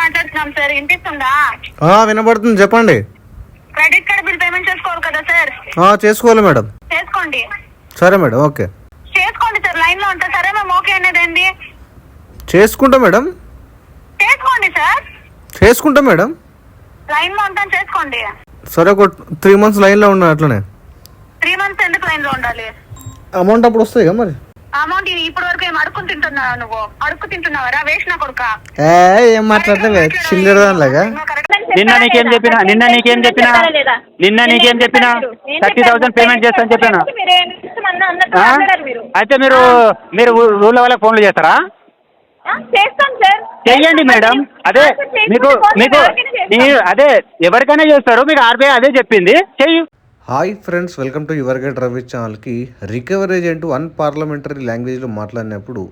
మాట్లాడుతున్నాం సార్. వినిపిస్తుందా? వినబడుతుంది, చెప్పండి. క్రెడిట్ కార్డ్ బిల్ పేమెంట్ చేసుకోవాలి కదా సార్? చేసుకోవాలి మేడం. చేసుకోండి. సరే మేడం, ఓకే చేసుకోండి సార్. లైన్ లో ఉంటా. సరే మేము ఓకే అనేది ఏంటి? చేసుకుంటా మేడం. చేసుకోండి సార్. చేసుకుంటా మేడం. లైన్ లో ఉంటాను, చేసుకోండి. సరే, ఒక 3 months లైన్లో ఉన్నా. అట్లనే 3 months ఎందుకు లైన్ లో ఉండాలి? అమౌంట్ అప్పుడు వస్తాయి కదా మరి. అమౌంట్ ఇప్పటి వరకు ఏం అడుక్కు తింటున్నావా? నువ్వు అడుక్కు తింటున్నావరా? వేసిన కొడుక. ఏం మాట్లాడతాం చిల్లర దానిలాగా. నిన్న నీకేం చెప్పినా 30,000 పేమెంట్ చేస్తాను చెప్పాను. అయితే మీరు ఊళ్ళో వాళ్ళకి ఫోన్లు చేస్తారా? చెయ్యండి మేడం. అదే అదే ఎవరికైనా చేస్తారు. మీకు ఆర్బీఐ అదే చెప్పింది, చెయ్యి. Hi friends, welcome to your gate Ravi ఛానల్కి. రికవరీ ఏజెంట్ అన్పార్లమెంటరీ లాంగ్వేజ్లో మాట్లాడినప్పుడు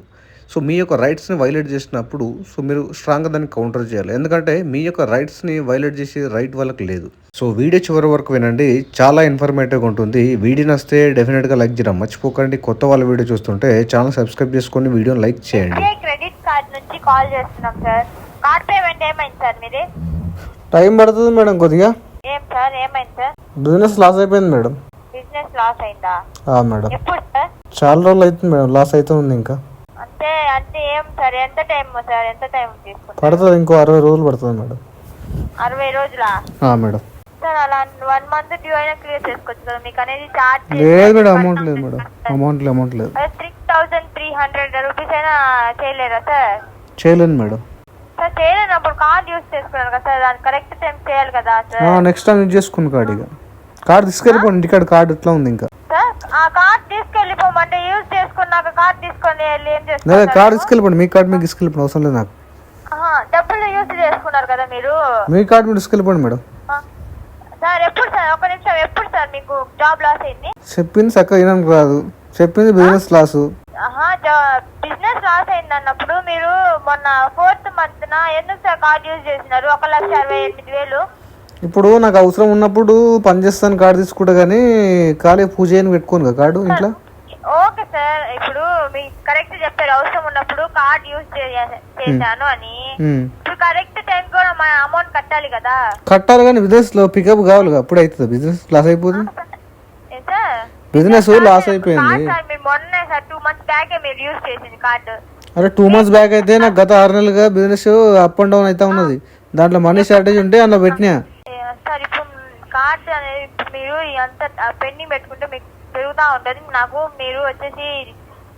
మీ యొక్క రైట్స్ని వైలేట్ చేసినప్పుడు మీరు స్ట్రాంగ్గా దాన్ని కౌంటర్ చేయాలి. ఎందుకంటే మీ యొక్క రైట్స్ని వైలేట్ చేసే రైట్ వాళ్ళకి లేదు. వీడియో చివరి వరకు వినండి, చాలా ఇన్ఫర్మేటివ్గా ఉంటుంది. వీడియో నస్తే డెఫినెట్గా లైక్ చేయడం మర్చిపోకండి. కొత్త వాళ్ళ వీడియో చూస్తుంటే ఛానల్ సబ్స్క్రైబ్ చేసుకొని వీడియోని లైక్ చేయండి. క్రెడిట్ కార్డ్ నుంచి కాల్ చేస్తున్నాం సార్. కార్డ్ పేమెంట్ ఏమైంది సార్? మీది టైం పడుతుంది మేడం కొద్దిగా. ఏం సార్ ఏమైంది సార్? బిజినెస్ లాస్ అయిపోయింది మేడం. బిజినెస్ లాస్ అయిందా? మేడం ఎప్పుడు సార్? చాలా రోజులు అవుతుంది మేడం, లాస్ అయితే ఉంది. ఇంకా అంటే ఏం సార్? ఎంత టైం సార్? ఎంత టైం తీసుకుంటారు? పడుతుంది, ఇంకో 60 రోజులు పడుతుంది మేడం. 60 రోజులా మేడం? సార్ అలా 1 month డ్యూ అయినా క్లియర్ చేసుకోవచ్చు కదా. మీకు అనేది చార్జ్ లేదు మేడం, అమౌంట్ లేదు మేడం. అమౌంట్ లేదు. 3,300 రూపీస్ అయినా చేయలేరా సార్? చేయలేను మేడం. సార్ చేయలేనప్పుడు కార్డ్ యూజ్ చేసుకున్నారు కదా సార్, దాని కరెక్ట్ టైం చేయాలి కదా సార్. నెక్స్ట్ టైం యూజ్ చేసుకున్న కార్డు. ఇక కార్డు తీసుకెళ్ళిపోండి. ఇంటికాడ కార్డు ఇట్లా ఉంది. ఇంకా సార్ ఆ కార్డ్ తీసుకెళ్ళిపోమంటే యూజ్ చేసుకున్నాక కార్డ్ తీసుకొని వెళ్ళి ఏం లేదా చేస్తారు? కార్డు తీసుకెళ్ళిపోండి. మీ కార్డు మీకు తీసుకెళ్ళిపోండి, అవసరం లేదు నాకు. డబ్బులు యూజ్ చేసుకున్నారు కదా మీరు. మీ కార్డు మీరు తీసుకెళ్ళిపోండి మేడం. సార్ ఎప్పుడు సార్? ఒక నిమిషం. ఎప్పుడు సార్ మీకు జాబ్ లాస్ అయింది? చెప్పింది చక్కగా వినడానికి రాదు. చెప్పింది బిజినెస్ లాస్. బిజినెస్ లాస్ అయింది అన్నప్పుడు మీరు మొన్న 4th month ఎందుకు సార్ కార్డ్ యూజ్ చేసినారు? 1,68,000. ఇప్పుడు నాకు అవసరం ఉన్నప్పుడు పని చేస్తాను కార్డు తీసుకుంటా, కానీ ఖాళీ పూజ అని పెట్టుకోను కదా కార్డు ఇంట్లో. ఓకే సార్, ఇప్పుడు మీకు కరెక్ట్ చెప్పారు. అవసరం ఉన్నప్పుడు కార్డ్ యూజ్ చేశాను అని. ఇప్పుడు కరెక్ట్ టైం కూడా మన అమౌంట్ కట్టాలి కదా. కట్టాలి, కానీ బిజినెస్ లో పికప్ కావాలి. అప్పుడు అవుతుంది. బిజినెస్ లాస్ అయిపోతుంది. బిజినెస్ లాస్ అయిపోయింది. మొన్న సార్ 2 months బ్యాక్ మీరు యూజ్ చేసింది కార్డు. అరే 2 months బ్యాక్ అయితే నాకు గత 6 నెలలుగా బిజినెస్ అప్ అండ్ డౌన్ అయితే ఉన్నది. దాంట్లో మనీ షార్టేజ్ ఉంటే అందులో పెట్టినా సార్. ఇప్పుడు కార్డ్ అనేది మీరు అంత పెండింగ్ పెట్టుకుంటే మీకు పెరుగుతా ఉంటది. నాకు మీరు వచ్చేసి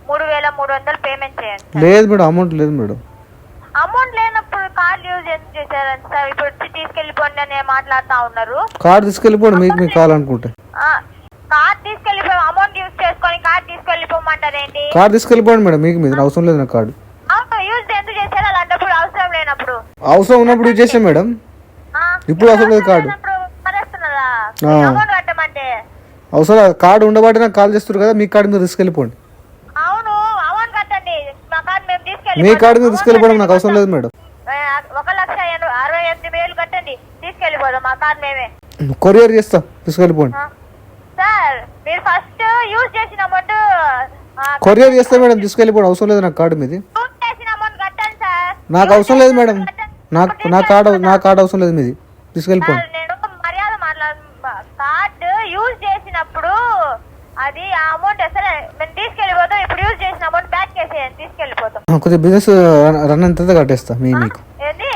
3,300 పేమెంట్ చేయండి. లేదు మేడం, అమౌంట్ లేదు మేడం. అమౌంట్ లేనప్పుడు కార్డ్ యూజ్ ఎందుకు చేశారండి సార్? ఇప్పుడు వచ్చి తీసుకెళ్లిపోండి అని మాట్లాడుతా ఉన్నారు. కార్డు తీసుకెళ్ళిపోండి మీకు కావాలనుకుంటే. కార్డ్ తీసుకెళ్లిపో, అమౌంట్ యూజ్ చేసుకొని కార్డ్ తీసుకెళ్లిపోమంటారేంటి? కార్డు తీసుకెళ్ళిపోండి మేడం, మీకు మీద అవసరం లేదు నాకు కార్డు. అవును, యూజ్ ఎందుకు చేశారు అలాంటప్పుడు? అవసరం లేనప్పుడు. అవసరం ఉన్నప్పుడు యూజ్ చేసాం మేడం. ఇప్పుడు అవసరం లేదు కార్డు. అమౌంట్ కట్టమంటే అవసరం కార్డు ఉండబట్టి నాకు కాల్ చేస్తారు కదా. మీ కార్డు మీరు తీసుకెళ్ళిపోండి. అవును, అమౌంట్ కట్టండి. మా కార్డు మేము తీసుకెళ్ళి. మీ కార్డు మీరు తీసుకెళ్ళిపోవడం నాకు అవసరం లేదు మేడం. 1,68,000 కట్టండి, తీసుకెళ్ళిపోదాం. మా కార్డు మేమే కొరియర్ చేస్తా, తీసుకెళ్ళిపోండి. సార్ మీరు ఫస్ట్ యూజ్ చేసిన అమౌంట్ కొరియర్ చేస్తా మేడం, తీసుకెళ్ళిపోండి. అవసరం లేదు నాకు కార్డు మీది. యూజ్ చేసిన అమౌంట్ కట్టండి సార్. నాకు అవసరం లేదు మేడం. నా కార్డు అవసరం లేదు మీది, తీసుకెళ్ళిపోండి. నేను మర్యాద మాట్లాడు. కార్డు యూజ్ చేసినప్పుడు అది ఆ అమౌంట్ అసలు మేము తీసుకెళ్ళిపోతాం. ఇప్పుడు యూజ్ చేసిన అమౌంట్ బ్యాక్ చేసేయండి, తీసుకెళ్ళిపోతాం. కొద్దిగా బిజినెస్ రన్ అంతా కట్టేస్తా మీకు. ఏంది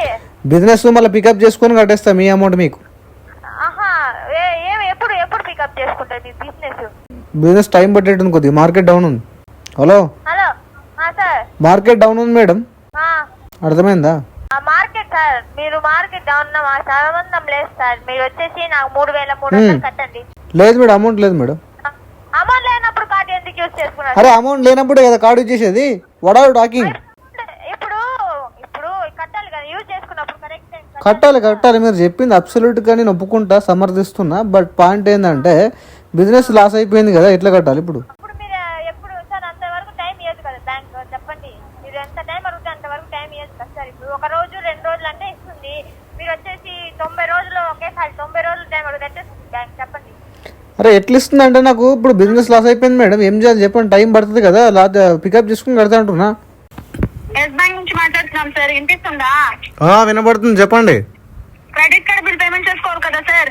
బిజినెస్ మళ్ళీ పికప్ చేసుకొని కట్టేస్తా మీ అమౌంట్ మీకు. ఎప్పుడు పికప్ చేసుకుంటారు మీ బిజినెస్ టైం పట్టేటుంది కొద్దిగా. మార్కెట్ డౌన్ ఉంది. హలో సార్, మార్కెట్ డౌన్ ఉంది మేడం, అర్థమైందా? మార్కెట్ సార్, మీరు మార్కెట్ డౌన్ మా సంబంధం లేదు సార్. మీరు వచ్చేసి నాకు 3,300 కట్టండి. లేదు మేడం, అమౌంట్ లేదు మేడం. అమౌంట్ లేనప్పుడు కార్డు ఎందుకు యూజ్ చేసుకున్నారు? అరే అమౌంట్ లేనప్పుడు కదా కార్డు యూజ్ చేసేది. What are you talking? ఇప్పుడు కట్టాలి కదా, యూజ్ చేసుకున్నప్పుడు కరెక్ట్ కట్టాలి. మీరు చెప్పింది అబ్సల్యూట్ గా నేను ఒప్పుకుంటా, సమర్థిస్తున్నా. బట్ పాయింట్ ఏంటంటే బిజినెస్ లాస్ అయిపోయింది కదా, ఎట్లా కట్టాలి ఇప్పుడు? మీరు ఎప్పుడు సార్ అంతవరకు టైం ఇవ్వదు కదా బ్యాంక్? చెప్పండి, మీరు ఎంత టైం అడిగితే అంతవరకు టైం ఇవ్వదు కదా సార్. ఇప్పుడు 1 రోజు 2 రోజులు అంటే ఇస్తుంది. మీరు వచ్చేసి 90 రోజులు ఒకేసారి 90 రోజులు టైం అడిగితే బ్యాంక్. చెప్పండి. అరే ఎట్లా ఇస్తుంది అంటే నాకు ఇప్పుడు బిజినెస్ లాస్ అయిపోయింది మేడం, ఏం చేయాలి చెప్పండి. టైం పడుతుంది కదా, పికప్ చేసుకుని కడతా అంటున్నా. ఎస్ బ్యాంక్ నుంచి మాట్లాడుతున్నా మాట్లాడుతున్నాం సార్, వినిపిస్తుందా? వినబడుతుంది, చెప్పండి. క్రెడిట్ కార్డ్ బిల్ పేమెంట్ చేసుకోవాలి కదా సార్?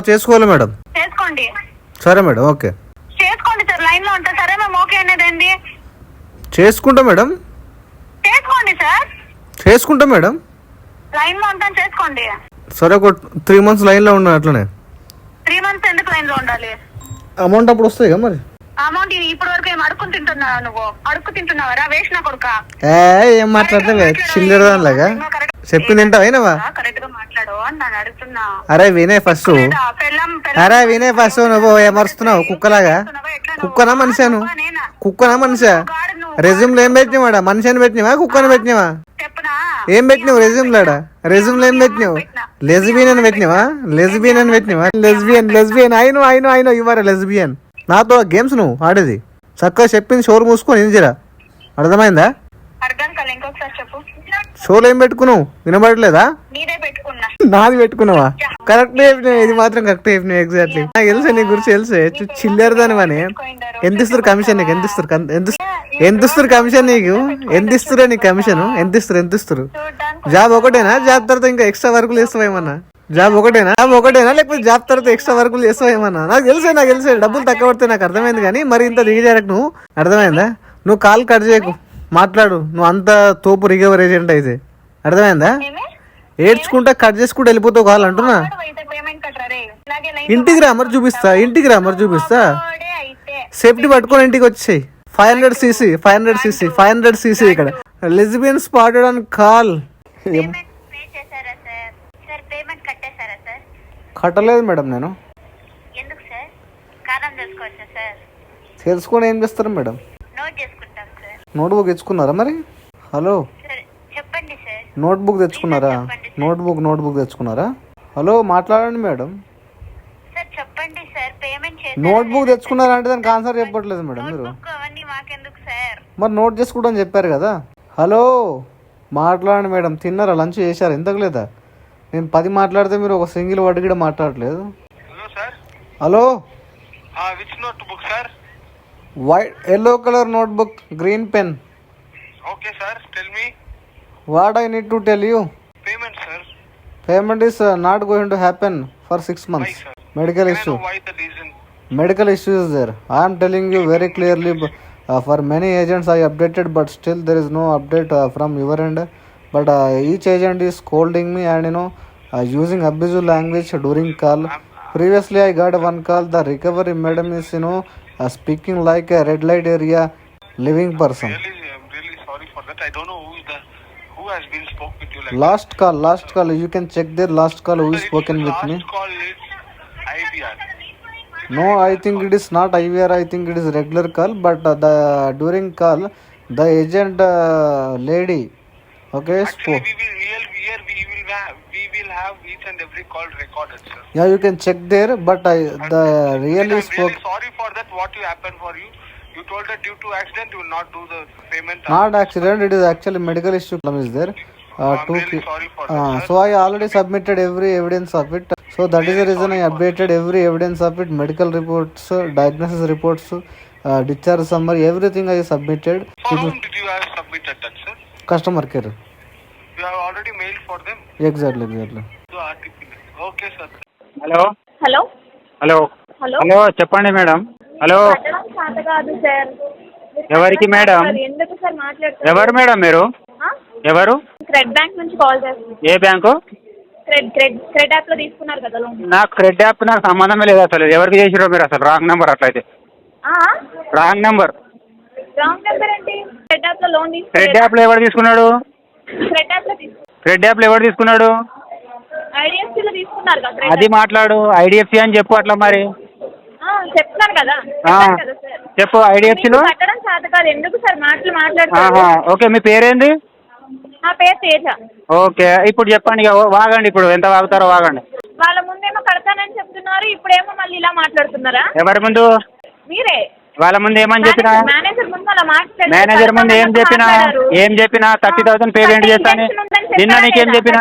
చేసుకోవాలి మేడం. చేసుకోండి. సరే మేడం, ఓకే చేసుకోండి సార్, లైన్ లో ఉంటా. సరే మేము ఓకే అనేది ఏంటి? చేసుకుంటా మేడం. చేసుకోండి సార్, చేసుకుంటా మేడం. లైన్ లో ఉంటాను, చేసుకోండి. సరే, ఒక 3 months లైన్లో ఉన్నా. అట్లనే 3 months ఎందుకు లైన్ లో ఉండాలి? అమౌంట్ అప్పుడు వస్తాయి కదా మరి. అమౌంట్ ఇప్పటి వరకు ఏం అడుక్కుని తింటున్నావా నువ్వు? అడుక్కు తింటున్నావరా వేస్ట్ నా కొడుకా? ఏం మాట్లాడతావే చిల్లరదానిలాగా? చెప్పింది తింటావా? అయినవా? కరెక్ట్ గా మాట్లాడు అని నేను అడుగుతున్నా. అరే వినే ఫస్ట్. అరే వినే ఫస్ట్. నువ్వు ఏమరుస్తున్నావు కుక్కలాగా? కుక్కనా మనిషాను? కుక్కనా మనిషా? రెజ్యూమ్లో ఏం పెట్టినావాడా? మనిషిని పెట్టినావా కుక్కని పెట్టినావా? ఏం పెట్టినావు రెజ్యూమ్లాడా? రెజ్యూమ్లో ఏం పెట్టినావు? లెస్బియన్ అని పెట్టినావా? లెస్బియన్ అని పెట్టినావా? లెస్బియన్ అయినో ఇవ్వరా లెస్బియన్? నాతో గేమ్స్ నువ్వు ఆడేది. చక్కగా చెప్పింది షోర్ మూసుకొని ఇంజిరా. అర్థమైందా? అర్థం కాలే, ఇంకొకసారి చెప్పు. షోలో ఏం పెట్టుకున్నావు? వినబడలేదా? నీదే పెట్టుకున్నా. నాది పెట్టుకున్నావా? కరెక్ట్ చెప్పినావు, ఇది మాత్రం కరెక్ట్ చెప్పినావు. ఎగ్జాక్ట్లీ. నాకు తెలుసా నీ గురించి, తెలుసే. చిల్లరదానివని. ఎంత ఇస్తారు కమిషన్ నీకు? ఎంత ఇస్తారు కమిషన్ నీకు? ఎంత ఇస్తురా నీకు కమిషన్? ఎంత ఇస్తారు? జాబ్ ఒకటేనా? జాబ్ తర్వాత ఇంకా ఎక్స్ట్రా వర్కులు చేస్తావేమన్నా? జాబ్ ఒకటేనా లేకపోతే జాబ్ తర్వాత ఎక్స్ట్రా వర్కులు చేస్తావేమన్నా? నాకు తెలిసే డబ్బులు తక్కువ పడితే నాకు అర్థమైంది, కానీ మరి ఇంత దిగజారకు నువ్వు. అర్థమైందా? నువ్వు కాల్ కట్ చేయకు, మాట్లాడు. నువ్వు అంత తోపు రికవరీ ఏజెంట్ అయితే. అర్థమైందా? ఏడ్చుకుంటా కట్ చేసుకుంటూ వెళ్ళిపోతావు కాల్ అంటున్నా. ఇంటికి రా మరి చూపిస్తా. సేఫ్టీ పట్టుకొని ఇంటికి వచ్చేయి. 500 cc ఇక్కడ. Lesbian spotted on call. కట్టలేదు మేడం నేను. ఎందుకు సార్? కారణం తెలుసుకోవచ్చా సార్? తెలుసుకొని ఏం చేస్తారు మేడం? నోట్ చేసుకుంటాం సార్. నోట్బుక్ తెచ్చుకున్నారా మరి? హలో, చెప్పండి సార్. నోట్బుక్ తెచ్చుకున్నారా? హలో, మాట్లాడండి మేడం. సార్ చెప్పండి సార్. పేమెంట్ చేసి నోట్బుక్ తెచ్చుకున్నారా అంటే దానికి ఆన్సర్ చెప్పట్లేదు మేడం మీరు. అవన్నీ మాకెందుకు సార్? మరి నోట్ చేసుకుంటా అని చెప్పారు కదా. హలో, మాట్లాడండి మేడం. తిన్నారా? లంచ్ చేశారా? ఇంతకు లేదా? నేను 10 మాట్లాడితే మీరు ఒక సింగిల్ వర్డ్ కూడా మాట్లాడలేదు. Hello, which notebook sir? White yellow color notebook, green pen. Okay sir, tell me. What I need to tell you? Payment sir. Payment is not going to happen for 6 months. Why sir? Medical Can I issue. know why the reason? Medical issue is there. I am telling you very clearly. For many agents I updated, but still there is no update from your end. But each agent is scolding me and using abusive language during call. Previously I got one call. The recovery madam is speaking like a red light area living person. I'm really sorry for that. I don't know who has been spoke with you like Last call. You can check their last call who is spoken with me. Last call is IVR. No, I think it is not IVR. I think it is regular call. But during call, the agent lady, okay, Actually, spoke. we will have each and every call recorded, sir. Yeah, you can check there. But the really I'm spoke. really sorry for that. What happened for you? You told that due to accident you will not do the payment. Not accident. It is actually medical issue. Is there? I'm really sorry for that, sir. So I already submitted every evidence of it. So that is the reason I updated every evidence of it. Medical reports, diagnosis reports, discharge summary, everything I submitted. For whom did you have submitted that, sir? Customer care. You have already mailed for them? Exactly. The RTP. Okay, sir. Hello hello hello hello hello చెప్పండి madam. Hello, కట్టడం చేత కాదు sir. ఎవరికి madam? ఎందుకు sir మాట్లాడుతున్నారు? ఎవరు madam మీరు? ఎవరు? క్రెడ్ బ్యాంక్ నుంచి కాల్ చేస్తున్నాను. ఏ బ్యాంకు? క్రెడ్ యాప్ లో తీసుకున్నారు కదా లోన్. నాకు క్రెడ్ యాప్ నాకు సంబంధమే లేదు అసలు. ఎవరికి చేసిరో మీరు? అసలు రాంగ్ నెంబర్. అట్లయితే రాంగ్ నెంబర్. రాంగ్ నెంబర్ ఏంటి? క్రెడ్ యాప్ లో లోన్ తీసుకున్నారు. క్రెడ్ యాప్ లో ఎవరు తీసుకున్నాడు? క్రెడ్ యాప్ లో ఎవరు తీసుకున్నాడు? ఐడిఎఫ్సి లో తీసుకున్నారు కదా. అది మాట్లాడు. ఐడిఎఫ్సి అని చెప్పు అట్లా మరి. చెప్తాను కదా. చెప్పు. ఐడిఎఫ్సిలో కట్టడం చేత కాదు. ఎందుకు సార్ మాట్లాడుతున్నారు? ఓకే, మీ పేరేంది? నా పేరు తేజ. ఓకే, ఇప్పుడు చెప్పండి. ఇక వాగండి. ఇప్పుడు ఎంత వాగుతారో వాగండి. వాళ్ళ ముందేమో కడతానని చెప్తున్నారు, ఇప్పుడేమో మళ్ళీ ఇలా మాట్లాడుతున్నారా? ఎవరి ముందు? మీరే. వాళ్ళ ముందు ఏమని చెప్పినా? మేనేజర్ ముందు అలా మాట్లాడారు. మేనేజర్ ముందు ఏం చెప్పినా 30,000 పేమెంట్ చేస్తాను. నిన్న నీకేం చెప్పినా?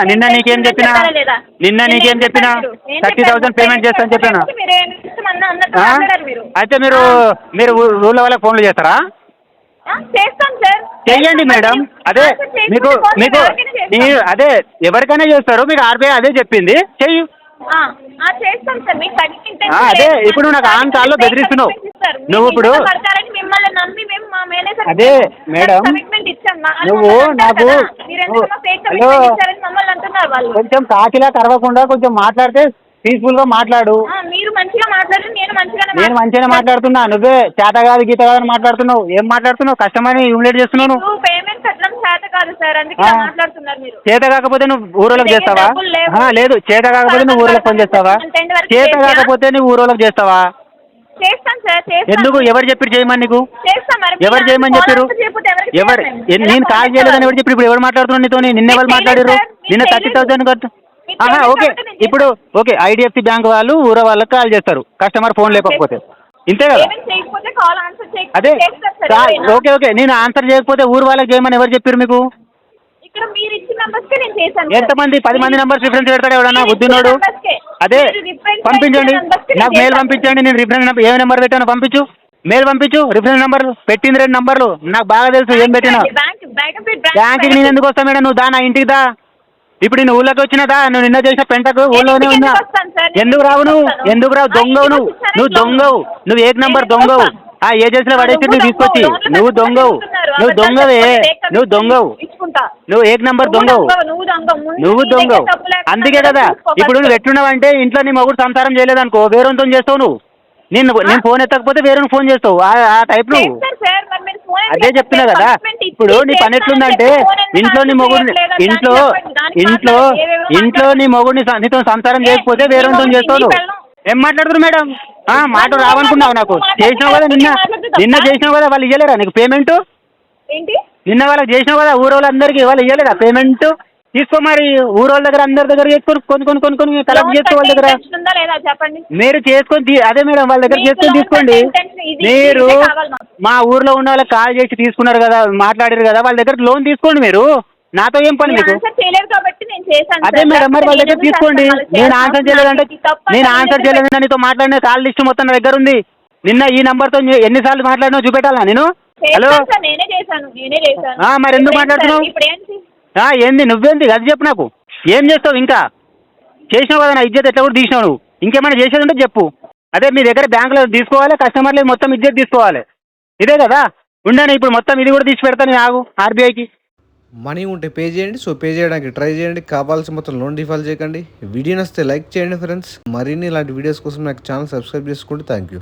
30,000 పేమెంట్ చేస్తాను చెప్పినా. అయితే మీరు ఊళ్ళో వాళ్ళకి ఫోన్లు చేస్తారా? చేస్తాం సార్. చెయ్యండి మేడం. అదే మీకు మీకు అదే ఎవరికైనా చేస్తారు, మీకు ఆర్బీఐ అదే చెప్పింది, చెయ్యి. చేస్తాం సార్. మీకు అదే ఇప్పుడు నాకు ఆన్ కాల్లో బెదిరిస్తున్నావు నువ్వు. ఇప్పుడు మిమ్మల్ని నమ్మి మేము మా మేనేజర్ అదే మేడం, కమిట్మెంట్ ఇచ్చాం. నువ్వు నాకు హలో మమ్మల్ని అంటున్నారు వాళ్ళు. కొంచెం కాకిలా కరవకుండా కొంచెం మాట్లాడితే పీస్ఫుల్ గా మాట్లాడు. మీరు మంచిగా మాట్లాడు, నేను మంచిగానే మాట్లాడుతున్నా. నువ్వే చేత కాదు గీత కాదని మాట్లాడుతున్నావు. ఏం మాట్లాడుతున్నావు? కస్టమర్ని హ్యూమిలేట్ చేస్తున్నావు. పేమెంట్ కట్టడం చేత కాదు సార్, అందుకే మాట్లాడుతున్నారు మీరు. చేత కాకపోతే నువ్వు ఊరోళ్ళకి చేస్తావా? లేదు, చేత కాకపోతే నువ్వు ఊరోళ్ళకి ఫోన్ చేస్తావా? చేత కాకపోతే నువ్వు ఊరోళ్ళకి చేస్తావా? చేస్తాను సార్. ఎందుకు? ఎవరు చెప్పి చేయమని నీకు? ఎవరు చేయమని చెప్పారు? ఎవరు? నేను కాల్ చేయలేదని ఎవరు చెప్పి? ఇప్పుడు ఎవరు మాట్లాడుతున్నావు నీతో? నిన్న ఎవరు మాట్లాడారు? నిన్న 30,000 కట్టు. ఓకే, ఇప్పుడు ఓకే, ఐడిఎఫ్సి బ్యాంక్ వాళ్ళు ఊర వాళ్ళకి కాల్ చేస్తారు కస్టమర్ ఫోన్ లేకపోతే, ఇంతే కదా? అదే ఓకే ఓకే, నేను ఆన్సర్ చేయకపోతే ఊరు వాళ్ళకి చేయమని ఎవరు చెప్పారు మీకు? ఎంతమంది? 10 మంది నెంబర్స్ రిఫరెన్స్ పెడతాడు ఎవడన్నా బుద్ధినోడు? అదే పంపించండి, నాకు మెయిల్ పంపించండి. నేను రిఫరెన్స్ నెంబర్ ఏ నెంబర్ పెట్టానో పంపించు, మెయిల్ పంపించు. రిఫరెన్స్ నెంబర్ పెట్టింది 2 నంబర్లు, నాకు బాగా తెలుసు ఏం పెట్టినా. బ్యాంక్కి నేను ఎందుకు వస్తా మేడం? నువ్వు దా, నా ఇంటికి దా. ఇప్పుడు నేను ఊళ్ళోకి వచ్చినదా? నువ్వు నిన్న చేసిన పెంటకు ఊళ్ళోనే ఉన్నా. ఎందుకు రావు నువ్వు? ఎందుకు రావు? దొంగవు నువ్వు దొంగవు. నువ్వు ఏక్ నంబర్ దొంగవు. ఆ ఏజెన్సీలో పడేసి నువ్వు తీసుకొచ్చి నువ్వు దొంగవు. నువ్వు దొంగవే, నువ్వు దొంగవు. నువ్వు ఏక్ నంబర్ దొంగవు, నువ్వు దొంగవు. అందుకే కదా ఇప్పుడు నువ్వు ఎట్లున్నావంటే ఇంట్లో నీ మొగుడు సంసారం చేయలేదనుకో, వేరేతో చేస్తావు నువ్వు. నేను ఫోన్ ఎత్తకపోతే వేరే ఫోన్ చేస్తావు, ఆ టైప్ నువ్వు. అదే చెప్తున్నా కదా. ఇప్పుడు నీ పని ఎట్లుందంటే ఇంట్లో నీ మొగుడిని ఇంట్లో ఇంట్లో ఇంట్లో నీ మొగుడిని నీతో సంసారం చేయకపోతే వేరే చేస్తావు నువ్వు. ఏం మాట్లాడుతున్నారు మేడం? మాట రావనుకున్నావు నాకు. చేసినావు కదా, నిన్న చేసినావు కదా, వాళ్ళు ఇవ్వలేరా నీకు పేమెంట్? నిన్న వాళ్ళకి చేసినావు కదా ఊరోళ్ళందరికీ, వాళ్ళు ఇవ్వలేదా పేమెంట్? తీసుకో మరి, ఊరోళ్ళ దగ్గర అందరి దగ్గర కొన్ని కలెక్ట్ చేసుకో వాళ్ళ దగ్గర. మీరు చేసుకొని అదే మేడం వాళ్ళ దగ్గర చేసుకొని తీసుకోండి. మీరు మా ఊర్లో ఉన్న వాళ్ళకి కాల్ చేసి తీసుకున్నారు కదా, మాట్లాడారు కదా, వాళ్ళ దగ్గర లోన్ తీసుకోండి. మీరు నాతో ఏం పని మీకు? అదే మేడం, మరి వాళ్ళ దగ్గర తీసుకోండి. నేను ఆన్సర్ చేయలేదంటే నీతో మాట్లాడిన కాల్ లిస్ట్ మొత్తం నా దగ్గర ఉంది. నిన్న ఈ నంబర్తో ఎన్నిసార్లు మాట్లాడినా చూపెట్టాలా నేను? హలో, మరి ఎందుకు మాట్లాడుతున్నావు? ఏంది నువ్వేంది? అది చెప్పు నాకు. ఏం చేస్తావు? ఇంకా చేసినావు కదా, నా ఇజ్జత్ ఎట్లా కూడా తీసినావు నువ్వు. ఇంకేమైనా చేసేది ఉంటే చెప్పు. అదే మీ దగ్గర బ్యాంకులో తీసుకోవాలి, కస్టమర్లు మొత్తం ఇజ్జత్ తీసుకోవాలి. ఇదే కదా ఉండని. ఇప్పుడు మొత్తం ఇది కూడా తీసి పెడతాను ఆగు ఆర్బీఐకి. మనీ ఉంటే పే చేయండి. సో పే చేయడానికి ట్రై చేయండి. కావాల్సిన మొత్తం లోన్ డిఫాల్ట్ చేయకండి. వీడియో నచ్చితే లైక్ చేయండి ఫ్రెండ్స్. మరిన్ని ఇలాంటి వీడియోస్ కోసం నాకు ఛానల్ సబ్స్క్రైబ్ చేసుకోండి. Thank you.